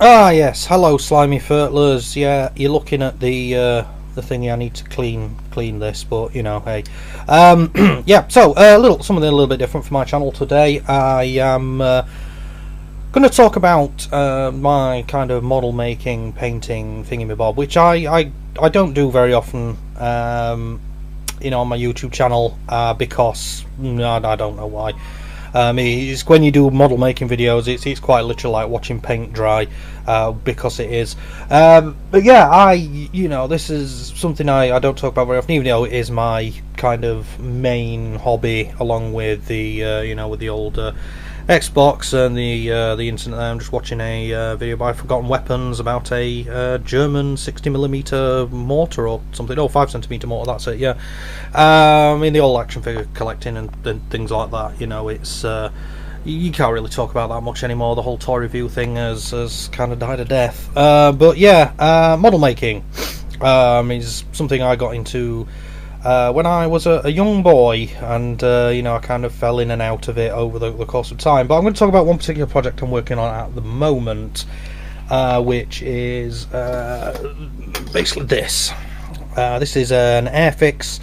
Ah, yes. Hello, slimy furtlers. Yeah, you're looking at the thingy. I need to clean this, but you know, hey. Yeah. So something a little bit different for my channel today. I am going to talk about my kind of model making, painting thingamabob, which I don't do very often. On my YouTube channel because I don't know why. It's when you do model making videos, it's quite literally like watching paint dry, because it is. But yeah, this is something I don't talk about very often, even though it is my kind of main hobby, along with the with the old Xbox and the internet. I'm just watching a video by Forgotten Weapons about a German 60mm mortar or something. Oh, 5cm mortar. That's it. Yeah. The old action figure collecting and things like that. It's you can't really talk about that much anymore. The whole toy review thing has kind of died a death. But yeah, model making is something I got into when I was a young boy, and I kind of fell in and out of it over the course of time. But I'm going to talk about one particular project I'm working on at the moment, which is basically this. This is an Airfix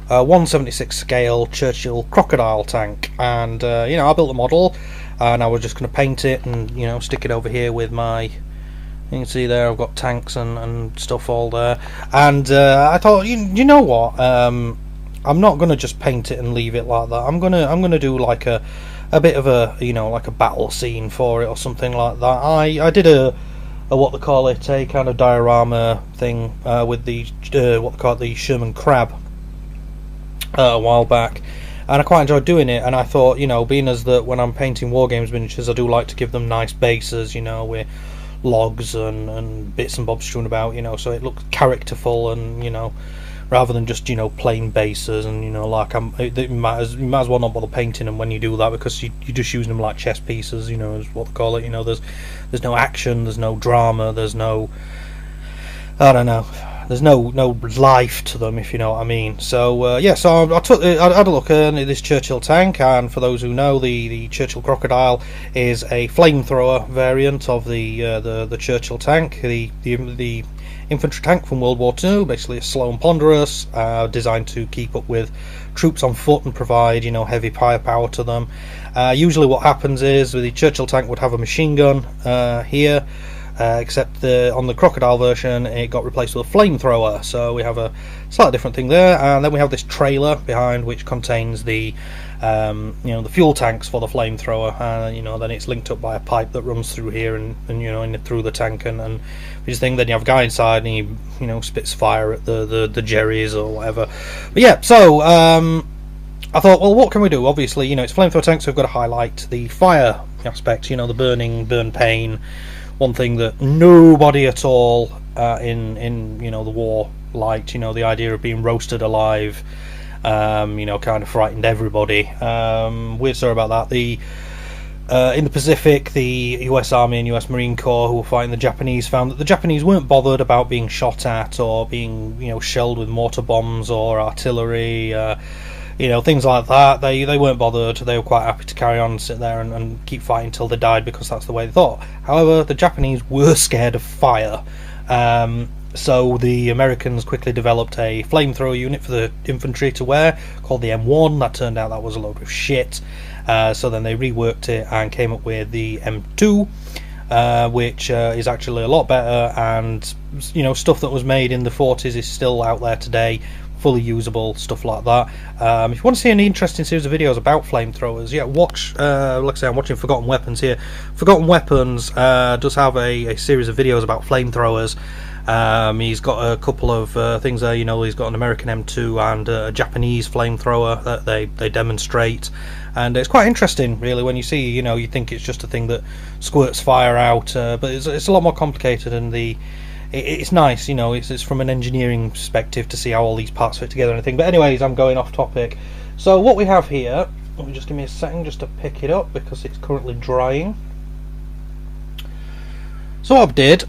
1/76 scale Churchill crocodile tank, and I built the model, and I was just going to paint it and stick it over here with my. You can see there I've got tanks and stuff all there, and I thought, you know what, I'm not gonna just paint it and leave it like that. I'm gonna do like a bit of a like a battle scene for it or something like that. I did a what they call it, a kind of diorama thing with the what they call it, the Sherman Crab a while back, and I quite enjoyed doing it. And I thought, being as that when I'm painting wargames miniatures, I do like to give them nice bases, with logs and bits and bobs strewn about, so it looks characterful, and rather than just plain bases, and like you might as well not bother painting them when you do that, because you're just using them like chess pieces, is what they call it. There's no action, there's no drama, there's no, I don't know, there's no life to them, if you know what I mean. So yeah, so I had a look at this Churchill tank, and for those who know, the Churchill crocodile is a flamethrower variant of the Churchill tank, the infantry tank from World War II. Basically, it's slow and ponderous, designed to keep up with troops on foot and provide heavy firepower to them. Usually, what happens is the Churchill tank would have a machine gun here. Except on the crocodile version, it got replaced with a flamethrower, so we have a slightly different thing there. And then we have this trailer behind, which contains the the fuel tanks for the flamethrower. Then it's linked up by a pipe that runs through here and through the tank and this thing. Then you have a guy inside, and he spits fire at the jerrys or whatever. But yeah, so I thought, well, what can we do? Obviously, it's flamethrower tanks, so we've got to highlight the fire aspect. The burn pain. One thing that nobody at all in the war liked, the idea of being roasted alive, kind of frightened everybody. Weird story about that. In the Pacific, the US Army and US Marine Corps, who were fighting the Japanese, found that the Japanese weren't bothered about being shot at or being shelled with mortar bombs or artillery. Things like that. They weren't bothered. They were quite happy to carry on, sit there and keep fighting until they died, because that's the way they thought. However, the Japanese were scared of fire, so the Americans quickly developed a flamethrower unit for the infantry to wear called the M1. That turned out that was a load of shit, so then they reworked it and came up with the M2, which is actually a lot better, and stuff that was made in the 40s is still out there today, fully usable, stuff like that. If you want to see an interesting series of videos about flamethrowers, yeah, watch, like I say, I'm watching Forgotten Weapons here. Forgotten Weapons does have a series of videos about flamethrowers. He's got a couple of things there. He's got an American M2 and a Japanese flamethrower that they demonstrate, and it's quite interesting, really, when you see, you think it's just a thing that squirts fire out, but it's a lot more complicated, and it's nice, it's from an engineering perspective to see how all these parts fit together and everything. But anyways, I'm going off topic. So what we have here, let me just give me a second just to pick it up, because it's currently drying. So what I did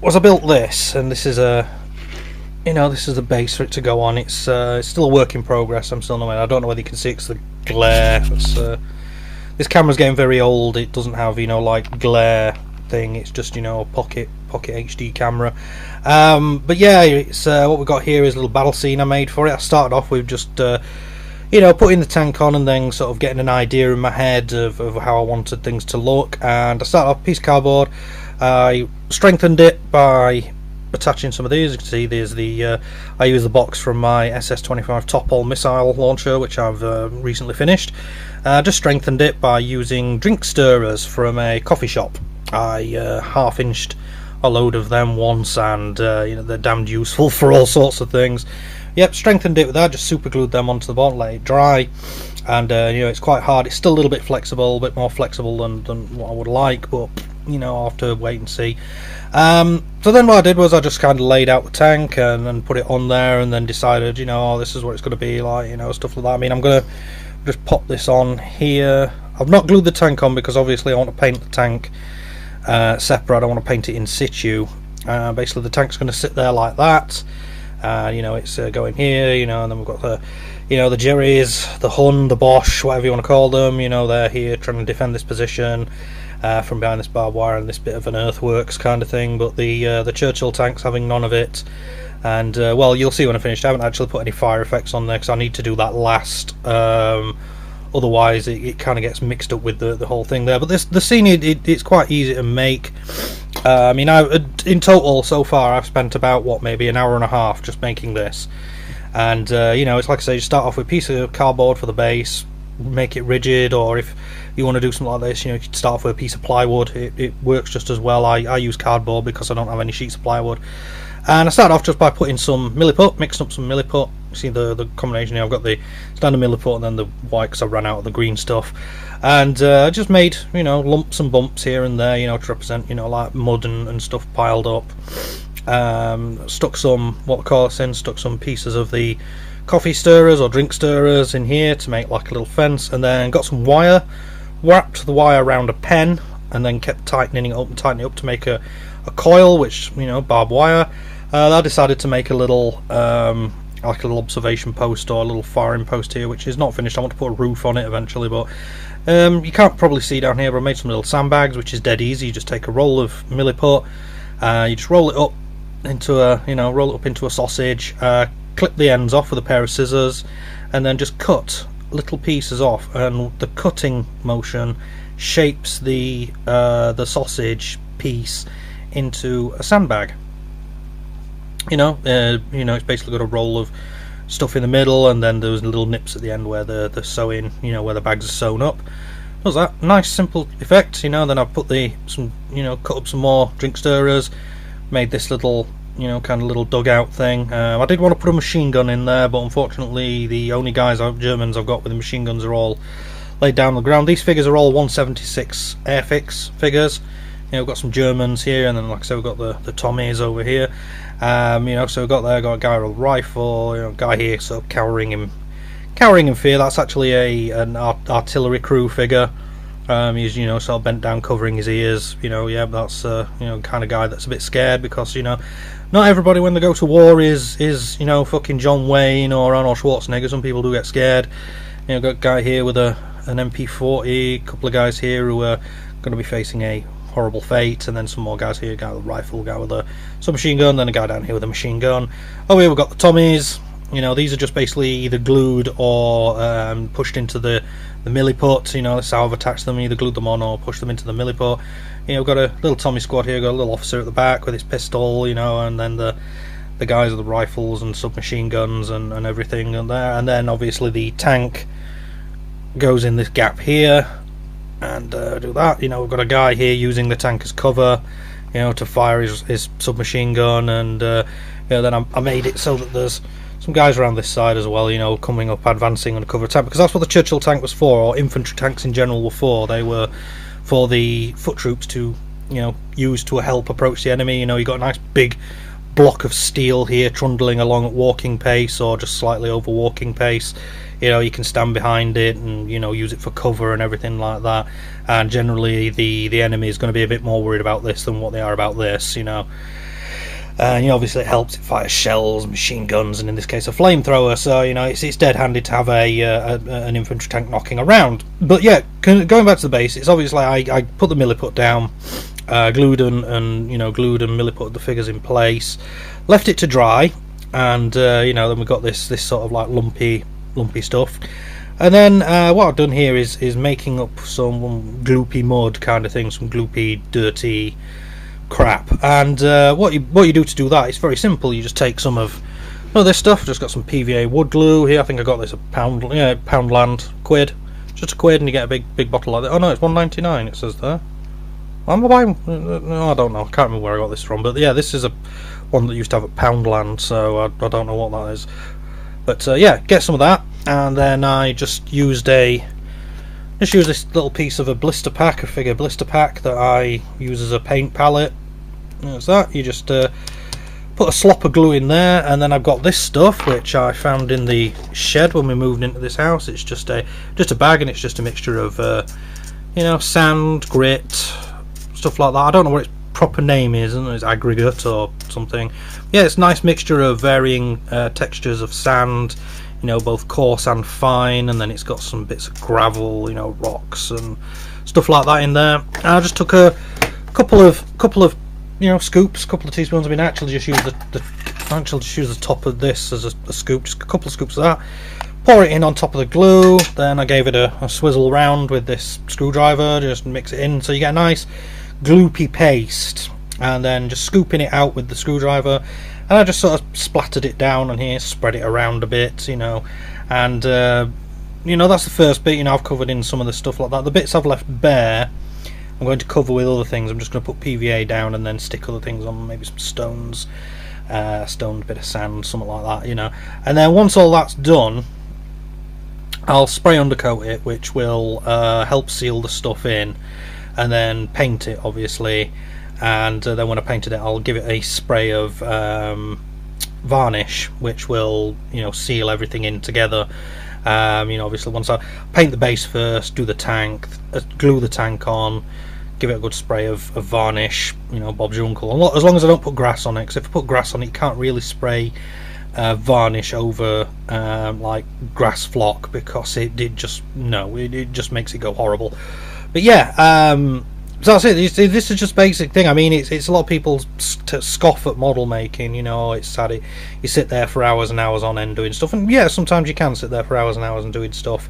was I built this, and this is this is the base for it to go on. It's still a work in progress. I don't know whether you can see it because the glare. This camera's getting very old. It doesn't have like glare thing. It's just, you know, a pocket HD camera. But yeah, it's what we've got here is a little battle scene I made for it. I started off with just you know, putting the tank on and then sort of getting an idea in my head of how I wanted things to look. And I started off a piece of cardboard. I strengthened it by attaching some of these. You can see there's the I use the box from my SS-25 Topol missile launcher, which I've recently finished. Just strengthened it by using drink stirrers from a coffee shop. I half-inched a load of them once, and you know, they're damned useful for all sorts of things. Yep, strengthened it with that, just super glued them onto the bottom, let it dry, and you know, it's quite hard. It's still a little bit flexible, a bit more flexible than what I would like, but you know, I'll have to wait and see. So then what I did was I just kind of laid out the tank and then put it on there, and then decided, you know, oh, this is what it's going to be like, you know, stuff like that. I mean, I'm going to just pop this on here. I've not glued the tank on because obviously I want to paint the tank separate. I don't want to paint it in situ. Basically the tank's going to sit there like that. You know, it's going here, you know, and then we've got the, you know, the Jerrys, the Hun, the Bosch, whatever you want to call them, you know, they're here trying to defend this position from behind this barbed wire and this bit of an earthworks kind of thing. But the Churchill tank's having none of it. And well, you'll see when I finish. I haven't actually put any fire effects on there because I need to do that last. Otherwise it kind of gets mixed up with the whole thing there. But the scene, it's quite easy to make. I mean, in total so far I've spent about, what, maybe an hour and a half just making this. And you know, it's like I say, you start off with a piece of cardboard for the base, make it rigid, or if you want to do something like this, you know, you could start off with a piece of plywood. It works just as well. I use cardboard because I don't have any sheets of plywood. And I started off just by putting some milliput, mixing up some milliput. See the combination here, I've got the standard milliput and then the white because I ran out of the green stuff. And I just made, you know, lumps and bumps here and there, you know, to represent, you know, like mud and stuff piled up. Stuck some, what I call this in, stuck some pieces of the coffee stirrers or drink stirrers in here to make like a little fence, and then got some wire, wrapped the wire around a pen, and then kept tightening it up and tightening it up to make a coil, which, you know, barbed wire. I decided to make a little like a little observation post or a little firing post here, which is not finished. I want to put a roof on it eventually, but you can't probably see down here, but I made some little sandbags, which is dead easy. You just take a roll of milliput, you just roll it up into a, you know, roll it up into a sausage, clip the ends off with a pair of scissors, and then just cut little pieces off, and the cutting motion shapes the sausage piece into a sandbag. You know, it's basically got a roll of stuff in the middle, and then there's little nips at the end where the sewing, you know, where the bags are sewn up. Does that nice simple effect, you know. Then I put cut up some more drink stirrers, made this little, you know, kind of little dugout thing. I did want to put a machine gun in there, but unfortunately the only Germans I've got with the machine guns are all laid down on the ground. These figures are all 176 Airfix figures. You know, we've got some Germans here, and then, like I said, we've got the Tommies over here. You know, so we've got a guy with a rifle, you know, guy here sort of cowering in fear. That's actually an artillery crew figure. He's, you know, sort of bent down, covering his ears. You know, yeah, that's you know, kind of guy that's a bit scared, because, you know, not everybody when they go to war is you know, fucking John Wayne or Arnold Schwarzenegger. Some people do get scared. You know, got a guy here with an MP40, a couple of guys here who are going to be facing a horrible fate, and then some more guys here, a guy with a rifle, a guy with a submachine gun, then a guy down here with a machine gun. Oh, here we've got the Tommies. You know, these are just basically either glued or pushed into the milliput. You know, that's how I've attached them, either glued them on or pushed them into the milliput. You know, we've got a little Tommy squad here, got a little officer at the back with his pistol, you know, and then the guys with the rifles and submachine guns and everything and there. And then obviously the tank goes in this gap here, and do that. You know, we've got a guy here using the tank as cover, you know, to fire his submachine gun, and you know, then I made it so that there's some guys around this side as well, you know, coming up, advancing on a cover tank, because that's what the Churchill tank was for, or infantry tanks in general were for. They were for the foot troops to, you know, use to help approach the enemy. You know, you got a nice big block of steel here trundling along at walking pace, or just slightly over walking pace. You know, you can stand behind it and, you know, use it for cover and everything like that. And generally the enemy is going to be a bit more worried about this than what they are about this, you know. And, you know, obviously it helps, it fires shells, machine guns, and in this case a flamethrower. So, you know, it's dead handy to have an infantry tank knocking around. But yeah, going back to the base, it's obviously I put the milliput down, glued and glued and Millie put the figures in place, left it to dry, and then we've got this sort of like lumpy stuff. And then what I've done here is making up some gloopy mud kind of thing, some gloopy dirty crap. And what you do to do that, it's very simple. You just take some of this stuff. Just got some PVA wood glue here. I think I got this at Poundland, quid, just a quid, and you get a big bottle like that. Oh no, it's £1.99. It says there. Am I buying? No, I don't know. I can't remember where I got this from. But yeah, this is one that used to have at Poundland, so I don't know what that is. But yeah, get some of that, and then I just used this little piece of a figure blister pack that I use as a paint palette. That's that. You just put a slop of glue in there, and then I've got this stuff which I found in the shed when we moved into this house. It's just a bag, and it's just a mixture of sand, grit, stuff like that. I don't know what its proper name is, and it's aggregate or something. Yeah, it's a nice mixture of varying textures of sand, both coarse and fine, and then it's got some bits of gravel, rocks and stuff like that in there. And I just took a couple of scoops, a couple of teaspoons. I mean, actually just use the top of this as a scoop, just a couple of scoops of that. Pour it in on top of the glue, then I gave it a swizzle round with this screwdriver, just mix it in so you get a nice gloopy paste, and then just scooping it out with the screwdriver, and I just sort of splattered it down on here, spread it around a bit, and that's the first bit. I've covered in some of the stuff like that. The bits I've left bare I'm going to cover with other things. I'm just going to put PVA down and then stick other things on, maybe some stones, bit of sand, something like that, and then once all that's done, I'll spray undercoat it, which will help seal the stuff in, and then paint it, obviously. And then when I painted it, I'll give it a spray of varnish, which will seal everything in together. Obviously once I paint the base first, do the tank, glue the tank on, give it a good spray of varnish, Bob's your uncle, as long as I don't put grass on it, because if I put grass on it, you can't really spray varnish over like grass flock, because it just makes it go horrible. But yeah, so that's it. This is just basic thing. I mean, it's a lot of people scoff at model making. It's sad. You sit there for hours and hours on end doing stuff, and yeah, sometimes you can sit there for hours and hours and doing stuff.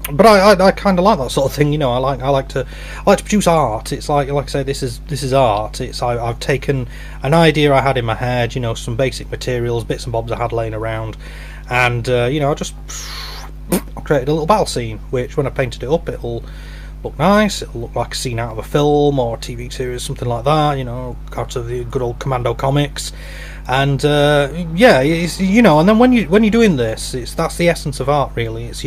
But I kind of like that sort of thing. I like to produce art. It's like I say, this is art. I've taken an idea I had in my head. Some basic materials, bits and bobs I had laying around, and I just created a little battle scene, which when I painted it up, it'll look nice. It'll look like a scene out of a film or a TV series, something like that. Out of the good old Commando comics. And yeah, it's, and then when you're doing this, that's the essence of art, really. It's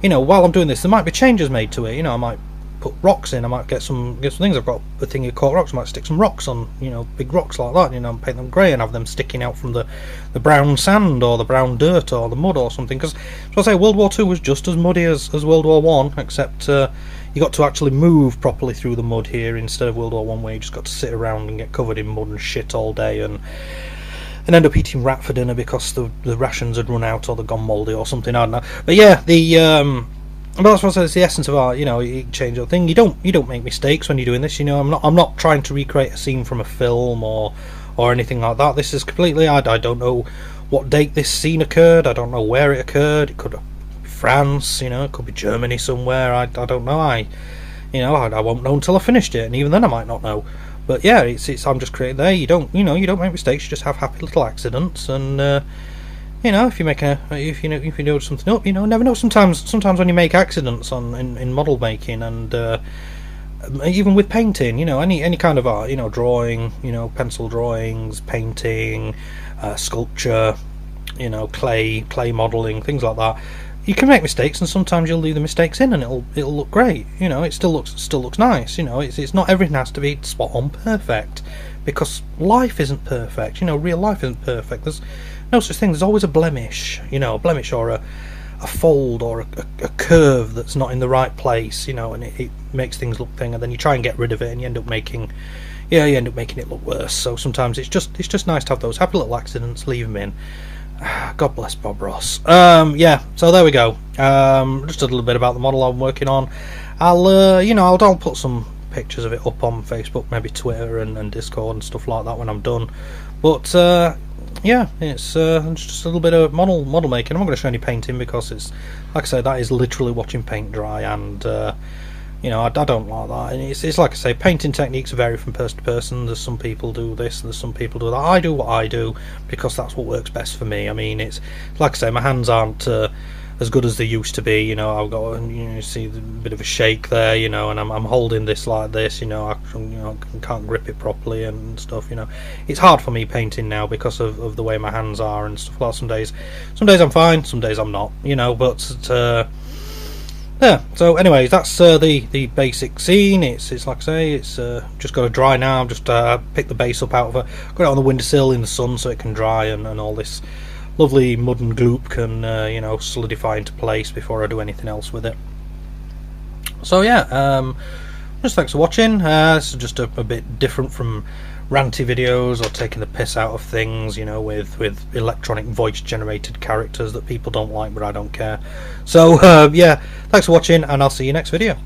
while I'm doing this, there might be changes made to it. I might put rocks in. I might get some things. I've got a thing of cork rocks. I might stick some rocks on, big rocks like that. And paint them grey and have them sticking out from the brown sand or the brown dirt or the mud or something. Because, so I say, World War II was just as muddy as World War One, except you got to actually move properly through the mud here, instead of World War One, where you just got to sit around and get covered in mud and shit all day and end up eating rat for dinner because the rations had run out or they'd gone mouldy or something. I don't know. But yeah, but that's what I said. It's the essence of art. You change the thing. You don't make mistakes when you're doing this. I'm not trying to recreate a scene from a film or anything like that. This is completely. I don't know what date this scene occurred. I don't know where it occurred. It could be France. It could be Germany somewhere. I don't know. I won't know until I finished it, and even then I might not know. But yeah, it's I'm just creating there. You don't make mistakes. You just have happy little accidents, and if you do something up, never know. Sometimes when you make accidents in model making, and even with painting, any kind of art, drawing, pencil drawings, painting, sculpture, clay modeling, things like that. You can make mistakes, and sometimes you'll leave the mistakes in, and it'll look great. It still looks nice. It's not everything has to be spot on perfect, because life isn't perfect. Real life isn't perfect. There's no such thing. There's always a blemish. A blemish or a fold or a curve that's not in the right place. And it makes things look thing, and then you try and get rid of it, and you end up making it look worse. So sometimes it's just nice to have those happy little accidents. Leave them in. God bless Bob Ross. Yeah, so there we go. Just a little bit about the model I'm working on. I'll put some pictures of it up on Facebook, maybe Twitter and Discord and stuff like that when I'm done. But yeah, it's just a little bit of model making. I'm not going to show any painting because it's, like I say, that is literally watching paint dry, and you know, I don't like that. And it's like I say, painting techniques vary from person to person. There's some people do this, and there's some people do that. I do what I do because that's what works best for me. I mean, it's like I say, my hands aren't as good as they used to be. You know, I've got, you know, you see a bit of a shake there, you know, and I'm holding this like this, you know, I can't grip it properly and stuff. You know, it's hard for me painting now because of the way my hands are and stuff like that. Some days I'm fine, some days I'm not, you know, but yeah, so anyways, that's the basic scene. It's like I say, it's just got to dry now. I've just picked the base up out of it, got it on the windowsill in the sun so it can dry, and all this lovely mud and gloop can you know, solidify into place before I do anything else with it. So yeah, just thanks for watching. This is just a bit different from ranty videos or taking the piss out of things, you know, with electronic voice generated characters that people don't like, but I don't care. So yeah, thanks for watching, and I'll see you next video.